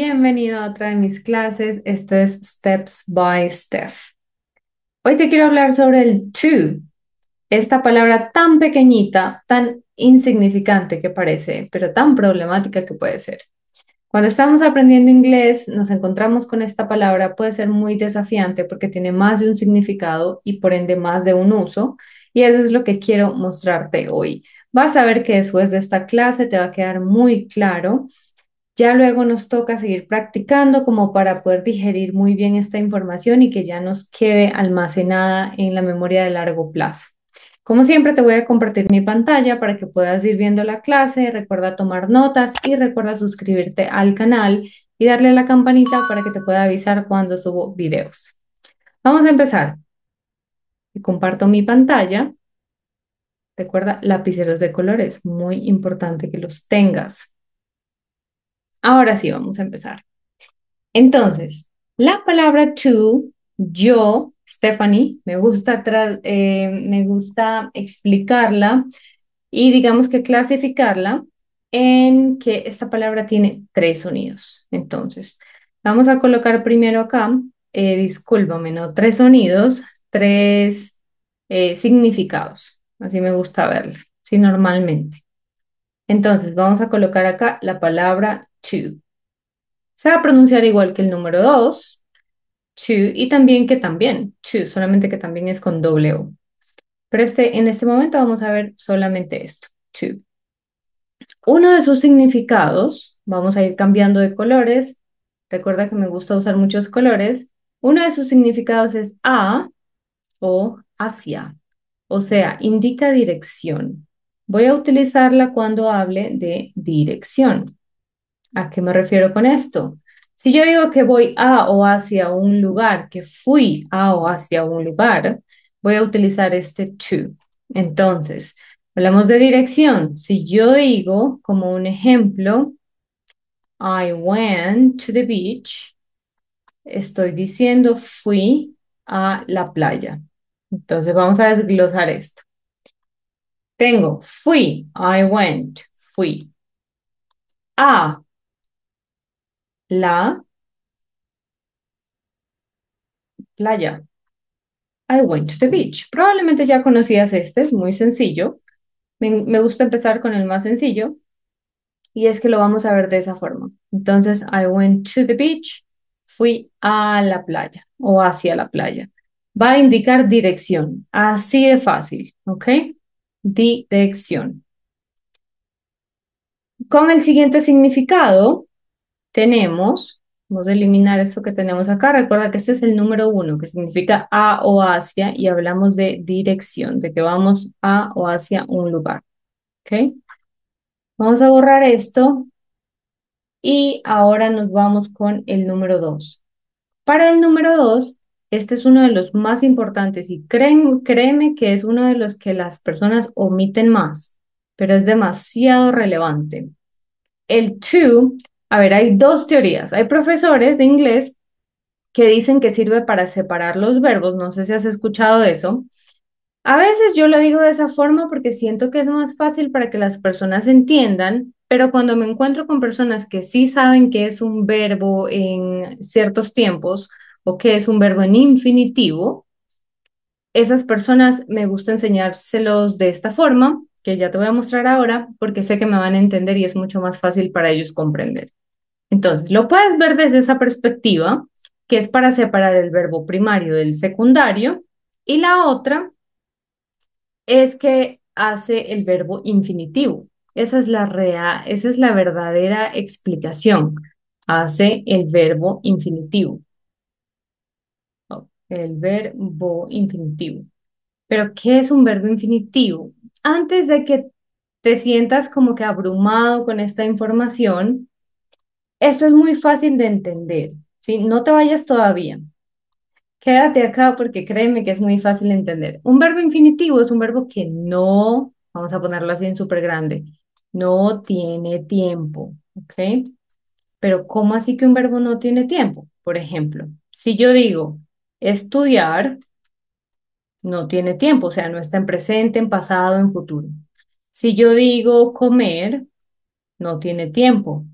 Bienvenido a otra de mis clases. Esto es Steps by Steph. Hoy te quiero hablar sobre el to, esta palabra tan pequeñita, tan insignificante que parece, pero tan problemática que puede ser. Cuando estamos aprendiendo inglés, nos encontramos con esta palabra, puede ser muy desafiante porque tiene más de un significado y por ende más de un uso, y eso es lo que quiero mostrarte hoy. Vas a ver que después de esta clase te va a quedar muy claro. Ya luego nos toca seguir practicando como para poder digerir muy bien esta información y que ya nos quede almacenada en la memoria de largo plazo. Como siempre, te voy a compartir mi pantalla para que puedas ir viendo la clase. Recuerda tomar notas y recuerda suscribirte al canal y darle a la campanita para que te pueda avisar cuando subo videos. Vamos a empezar. Y comparto mi pantalla. Recuerda, lapiceros de colores, muy importante que los tengas. Ahora sí, vamos a empezar. Entonces, la palabra to, yo, Stephanie, me gusta explicarla y digamos que clasificarla en que esta palabra tiene tres sonidos. Entonces, vamos a colocar primero acá, discúlpame, no tres sonidos, tres significados. Así me gusta verla, sí, normalmente. Entonces, vamos a colocar acá la palabra to. Se va a pronunciar igual que el número 2, to, y también que también, to, solamente que también es con doble O. Pero en este momento vamos a ver solamente esto, to. Uno de sus significados, vamos a ir cambiando de colores. Recuerda que me gusta usar muchos colores. Uno de sus significados es a o hacia, o sea, indica dirección. Voy a utilizarla cuando hable de dirección. ¿A qué me refiero con esto? Si yo digo que voy a o hacia un lugar, que fui a o hacia un lugar, voy a utilizar este to. Entonces, hablamos de dirección. Si yo digo, como un ejemplo, I went to the beach, estoy diciendo fui a la playa. Entonces, vamos a desglosar esto. Tengo fui, I went, fui a la playa. I went to the beach. Probablemente ya conocías este, es muy sencillo. Me gusta empezar con el más sencillo y es que lo vamos a ver de esa forma. Entonces, I went to the beach, fui a la playa o hacia la playa. Va a indicar dirección, así de fácil, ¿ok? Dirección. Con el siguiente significado tenemos, vamos a eliminar esto que tenemos acá. Recuerda que este es el número 1, que significa a o hacia, y hablamos de dirección, de que vamos a o hacia un lugar. ¿Ok? Vamos a borrar esto y ahora nos vamos con el número 2. Para el número 2, este es uno de los más importantes y créeme que es uno de los que las personas omiten más, pero es demasiado relevante. El to, a ver, hay dos teorías. Hay profesores de inglés que dicen que sirve para separar los verbos. No sé si has escuchado eso. A veces yo lo digo de esa forma porque siento que es más fácil para que las personas entiendan, pero cuando me encuentro con personas que sí saben que es un verbo en ciertos tiempos o que es un verbo en infinitivo, esas personas me gusta enseñárselos de esta forma, que ya te voy a mostrar ahora, porque sé que me van a entender y es mucho más fácil para ellos comprender. Entonces, lo puedes ver desde esa perspectiva, que es para separar el verbo primario del secundario, y la otra es que hace el verbo infinitivo. Esa es la verdadera explicación. Hace el verbo infinitivo. El verbo infinitivo. Pero, ¿qué es un verbo infinitivo? Antes de que te sientas como que abrumado con esta información, esto es muy fácil de entender, ¿sí? No te vayas todavía. Quédate acá porque créeme que es muy fácil de entender. Un verbo infinitivo es un verbo que no, vamos a ponerlo así en súper grande, no tiene tiempo, ¿ok? Pero ¿cómo así que un verbo no tiene tiempo? Por ejemplo, si yo digo estudiar, no tiene tiempo, o sea, no está en presente, en pasado, en futuro. Si yo digo comer, no tiene tiempo.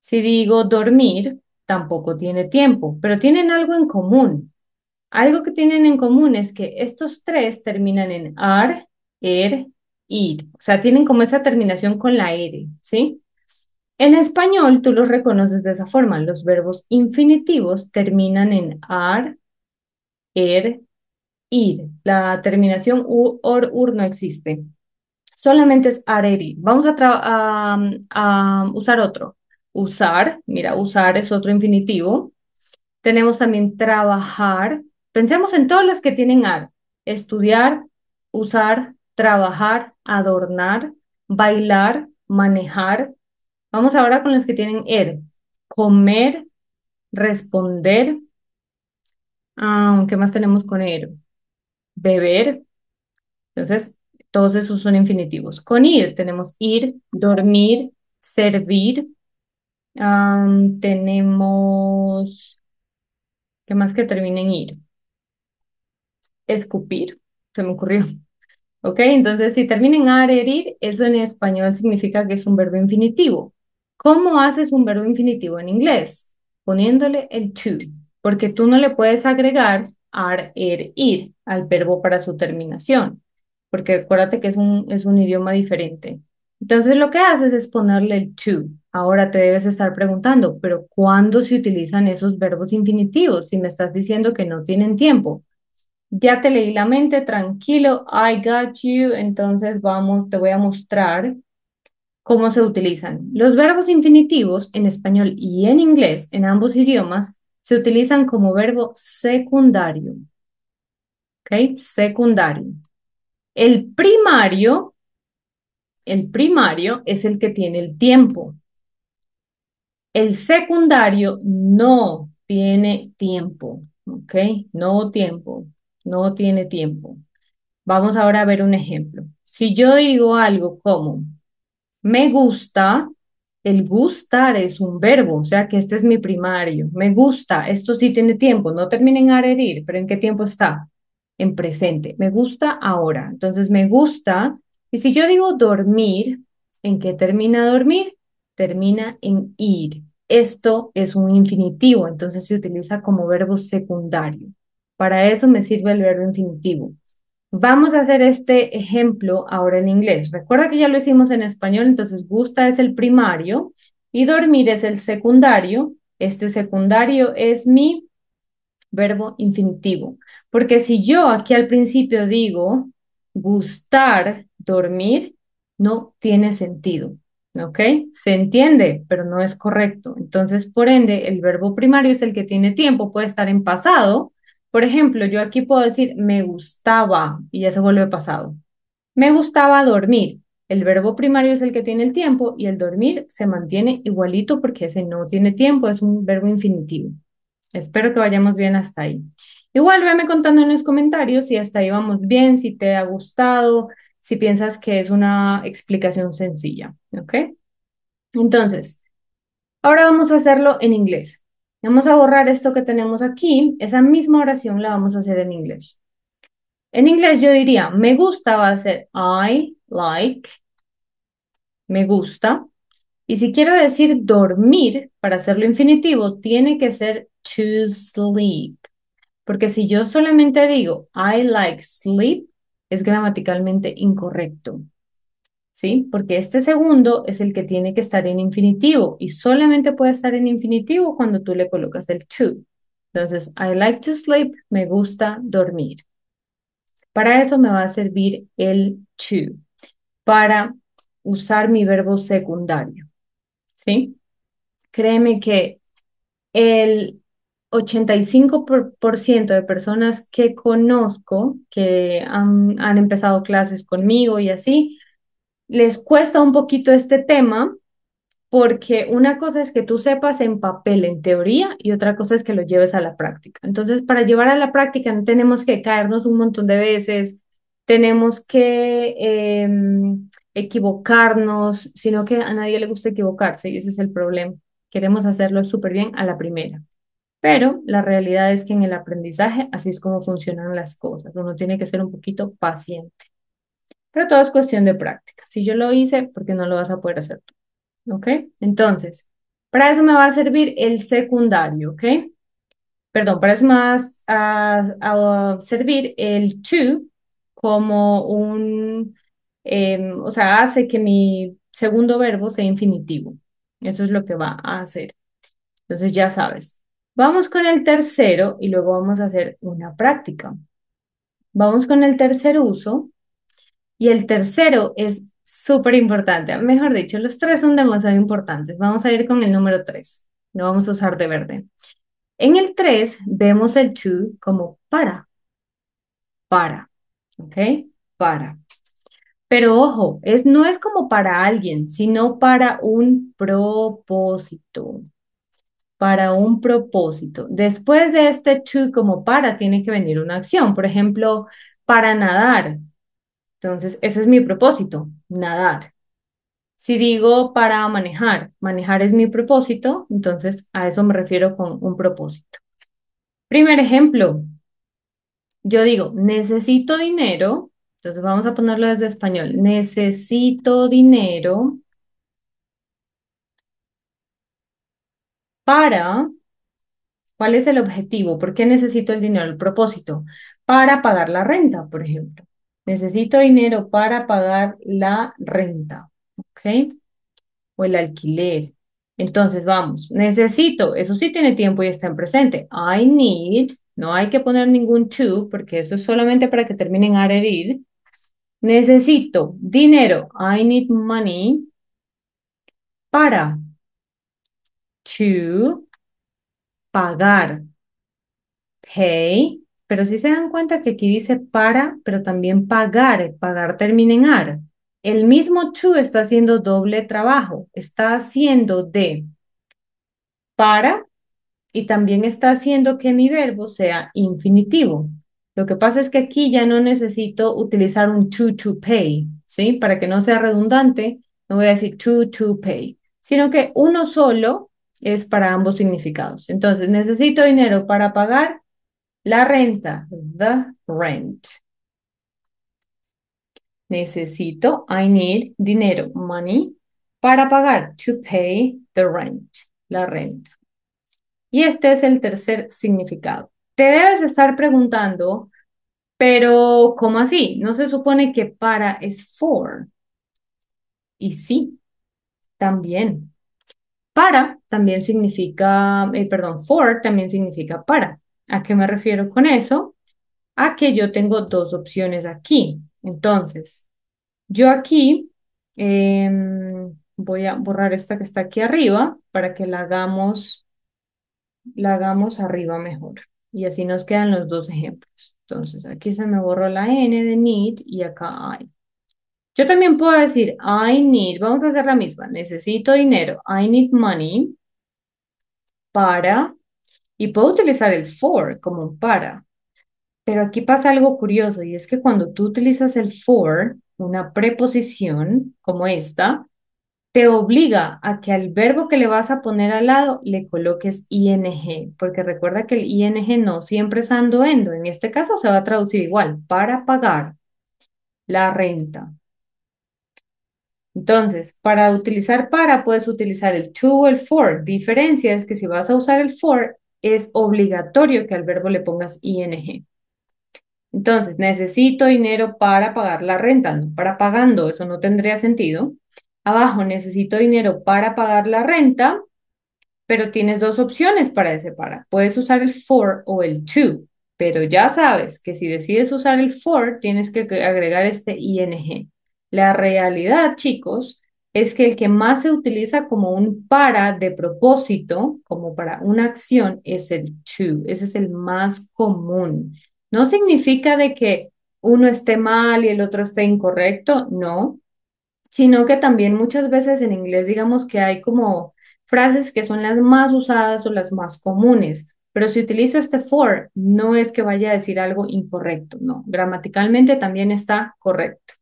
Si digo dormir, tampoco tiene tiempo, pero tienen algo en común. Algo que tienen en común es que estos tres terminan en ar, ir. O sea, tienen como esa terminación con la R, ¿sí? En español, tú los reconoces de esa forma. Los verbos infinitivos terminan en ar, ir. La terminación u, or, ur no existe. Solamente es areri. Vamos a usar otro. Usar, mira, usar es otro infinitivo. Tenemos también trabajar. Pensemos en todos los que tienen ar. Estudiar, usar, trabajar, adornar, bailar, manejar. Vamos ahora con los que tienen er. Comer, responder. ¿Qué más tenemos con er? Beber. Entonces, todos esos son infinitivos. Con ir tenemos ir, dormir, servir. Tenemos, ¿qué más que termina en ir? Escupir, se me ocurrió. ¿Ok? Entonces, si termina en ar, herir, eso en español significa que es un verbo infinitivo. ¿Cómo haces un verbo infinitivo en inglés? Poniéndole el to, porque tú no le puedes agregar ar, ir al verbo para su terminación, porque acuérdate que es un idioma diferente. Entonces, lo que haces es ponerle el to. Ahora te debes estar preguntando, ¿pero cuándo se utilizan esos verbos infinitivos si me estás diciendo que no tienen tiempo? Ya te leí la mente, tranquilo, I got you. Entonces vamos, te voy a mostrar cómo se utilizan. Los verbos infinitivos en español y en inglés, en ambos idiomas, se utilizan como verbo secundario. ¿Ok? Secundario. El primario, el primario es el que tiene el tiempo. El secundario no tiene tiempo. ¿Ok? No tiempo. No tiene tiempo. Vamos ahora a ver un ejemplo. Si yo digo algo como me gusta, el gustar es un verbo, o sea que este es mi primario. Me gusta, esto sí tiene tiempo, no termina en arerir, pero ¿en qué tiempo está? En presente. Me gusta ahora. Entonces me gusta. Y si yo digo dormir, ¿en qué termina dormir? Termina en ir. Esto es un infinitivo, entonces se utiliza como verbo secundario. Para eso me sirve el verbo infinitivo. Vamos a hacer este ejemplo ahora en inglés. Recuerda que ya lo hicimos en español, entonces gusta es el primario y dormir es el secundario. Este secundario es mi verbo infinitivo, porque si yo aquí al principio digo gustar dormir, no tiene sentido, ¿ok? Se entiende, pero no es correcto. Entonces, por ende, el verbo primario es el que tiene tiempo, puede estar en pasado. Por ejemplo, yo aquí puedo decir me gustaba y ya se vuelve pasado. Me gustaba dormir. El verbo primario es el que tiene el tiempo y el dormir se mantiene igualito porque ese no tiene tiempo, es un verbo infinitivo. Espero que vayamos bien hasta ahí. Igual véame contando en los comentarios si hasta ahí vamos bien, si te ha gustado, si piensas que es una explicación sencilla, ¿ok? Entonces, ahora vamos a hacerlo en inglés. Vamos a borrar esto que tenemos aquí. Esa misma oración la vamos a hacer en inglés. En inglés yo diría, me gusta va a ser I like, me gusta. Y si quiero decir dormir, para hacerlo infinitivo, tiene que ser to sleep. Porque si yo solamente digo I like sleep, es gramaticalmente incorrecto, ¿sí? Porque este segundo es el que tiene que estar en infinitivo y solamente puede estar en infinitivo cuando tú le colocas el to. Entonces, I like to sleep, me gusta dormir. Para eso me va a servir el to, para usar mi verbo secundario, ¿sí? Créeme que el 85% de personas que conozco que han empezado clases conmigo y así, les cuesta un poquito este tema porque una cosa es que tú sepas en papel, en teoría, y otra cosa es que lo lleves a la práctica. Entonces, para llevar a la práctica no tenemos que caernos un montón de veces, tenemos que equivocarnos, sino que a nadie le gusta equivocarse y ese es el problema. Queremos hacerlo súper bien a la primera. Pero la realidad es que en el aprendizaje así es como funcionan las cosas. Uno tiene que ser un poquito paciente. Pero todo es cuestión de práctica. Si yo lo hice, ¿por qué no lo vas a poder hacer tú? ¿Ok? Entonces, Para eso me va a servir el secundario, ¿ok? Perdón, para eso me va a servir el to como o sea, hace que mi segundo verbo sea infinitivo. Eso es lo que va a hacer. Entonces ya sabes. Vamos con el tercero y luego vamos a hacer una práctica. Vamos con el tercer uso y el tercero es súper importante. Mejor dicho, los tres son demasiado importantes. Vamos a ir con el número 3. Lo vamos a usar de verde. En el 3 vemos el to como para, ¿ok? Para. Pero ojo, no es como para alguien, sino para un propósito. Para un propósito. Después de este to como para, tiene que venir una acción. Por ejemplo, para nadar. Entonces, ese es mi propósito, nadar. Si digo para manejar, manejar es mi propósito, entonces a eso me refiero con un propósito. Primer ejemplo, yo digo, necesito dinero, entonces vamos a ponerlo desde español, necesito dinero para, ¿cuál es el objetivo? ¿Por qué necesito el dinero? El propósito, para pagar la renta, por ejemplo. Necesito dinero para pagar la renta, ¿ok? O el alquiler. Entonces, vamos, necesito, eso sí tiene tiempo y está en presente. I need, no hay que poner ningún to, porque eso es solamente para que terminen aredir. Necesito dinero, I need money para to pagar, pay, pero si se dan cuenta que aquí dice para, pero también pagar, pagar termina en ar. El mismo to está haciendo doble trabajo, está haciendo de para y también está haciendo que mi verbo sea infinitivo. Lo que pasa es que aquí ya no necesito utilizar un to pay, ¿sí? Para que no sea redundante, no voy a decir to pay, sino que uno solo es para ambos significados. Entonces, necesito dinero para pagar la renta, the rent. Necesito, I need, dinero, money, para pagar, to pay the rent, la renta. Y este es el tercer significado. Te debes estar preguntando, pero ¿cómo así? ¿No se supone que para es for? Y sí, también. Para también significa, perdón, for también significa para. ¿A qué me refiero con eso? A que yo tengo dos opciones aquí. Entonces, yo aquí voy a borrar esta que está aquí arriba para que la hagamos arriba mejor. Y así nos quedan los dos ejemplos. Entonces, aquí se me borró la N de need y acá I. Yo también puedo decir I need, vamos a hacer la misma, necesito dinero, I need money para, y puedo utilizar el for como un para. Pero aquí pasa algo curioso y es que cuando tú utilizas el for, una preposición como esta, te obliga a que al verbo que le vas a poner al lado le coloques ing, porque recuerda que el ing no siempre es ando endo. En este caso se va a traducir igual, para pagar la renta. Entonces, para utilizar para, puedes utilizar el to o el for. Diferencia es que si vas a usar el for, es obligatorio que al verbo le pongas ing. Entonces, necesito dinero para pagar la renta, no para pagando, eso no tendría sentido. Abajo, necesito dinero para pagar la renta, pero tienes dos opciones para ese para. Puedes usar el for o el to, pero ya sabes que si decides usar el for, tienes que agregar este ing. La realidad, chicos, es que el que más se utiliza como un para de propósito, como para una acción, es el to. Ese es el más común. No significa de que uno esté mal y el otro esté incorrecto, no, sino que también muchas veces en inglés digamos que hay como frases que son las más usadas o las más comunes, pero si utilizo este for, no es que vaya a decir algo incorrecto, no, gramaticalmente también está correcto.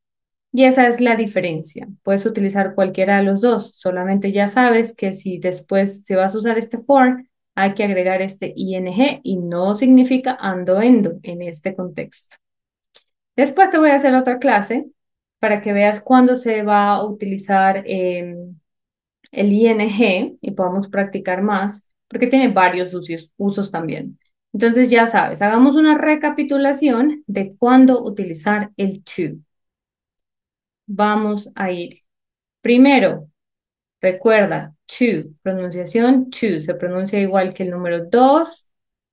Y esa es la diferencia. Puedes utilizar cualquiera de los dos, solamente ya sabes que si después se vas a usar este for, hay que agregar este ing y no significa ando endo en este contexto. Después te voy a hacer otra clase para que veas cuándo se va a utilizar el ing y podamos practicar más, porque tiene varios usos también. Entonces ya sabes, hagamos una recapitulación de cuándo utilizar el to. Vamos a ir. Primero, recuerda, to, pronunciación to, se pronuncia igual que el número 2,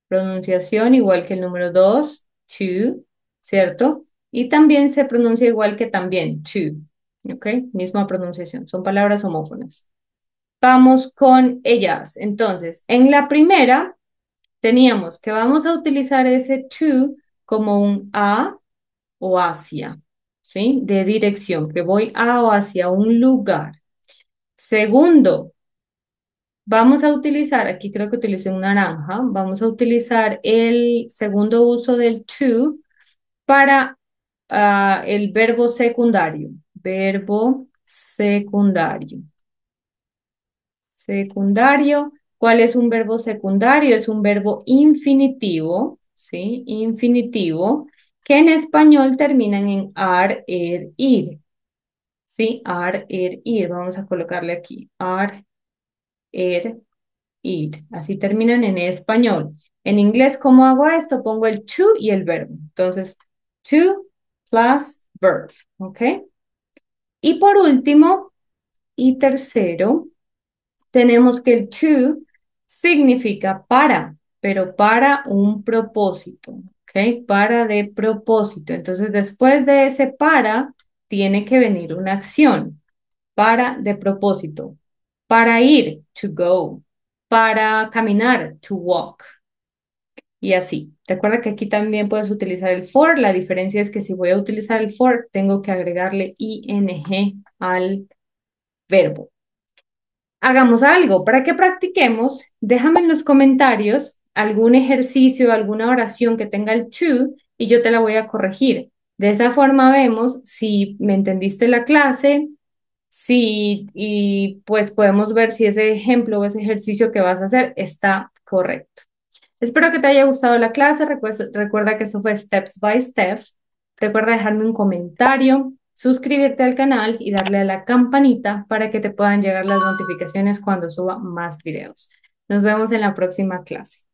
pronunciación igual que el número 2, to, ¿cierto? Y también se pronuncia igual que también, to, ¿ok? Misma pronunciación, son palabras homófonas. Vamos con ellas. Entonces, en la primera teníamos que vamos a utilizar ese to como un a o hacia, ¿sí? De dirección, que voy a o hacia un lugar. Segundo, vamos a utilizar, aquí creo que utilicé un naranja, vamos a utilizar el segundo uso del to para el verbo secundario. Verbo secundario. Secundario. ¿Cuál es un verbo secundario? Es un verbo infinitivo, ¿sí? Infinitivo, que en español terminan en ar, er, ir. ¿Sí? Ar, er, ir. Vamos a colocarle aquí. Ar, er, ir. Así terminan en español. En inglés, ¿cómo hago esto? Pongo el to y el verbo. Entonces, to plus verb. ¿Ok? Y por último, y tercero, tenemos que el to significa para, pero para un propósito, ¿ok? Para de propósito. Entonces, después de ese para, tiene que venir una acción. Para de propósito. Para ir, to go. Para caminar, to walk. Y así. Recuerda que aquí también puedes utilizar el for. La diferencia es que si voy a utilizar el for, tengo que agregarle ing al verbo. Hagamos algo para que practiquemos. Déjame en los comentarios algún ejercicio, alguna oración que tenga el to y yo te la voy a corregir. De esa forma vemos si me entendiste la clase, si y pues podemos ver si ese ejemplo o ese ejercicio que vas a hacer está correcto. Espero que te haya gustado la clase. Recuerda que esto fue Steps by Step. Recuerda dejarme un comentario, suscribirte al canal y darle a la campanita para que te puedan llegar las notificaciones cuando suba más videos. Nos vemos en la próxima clase.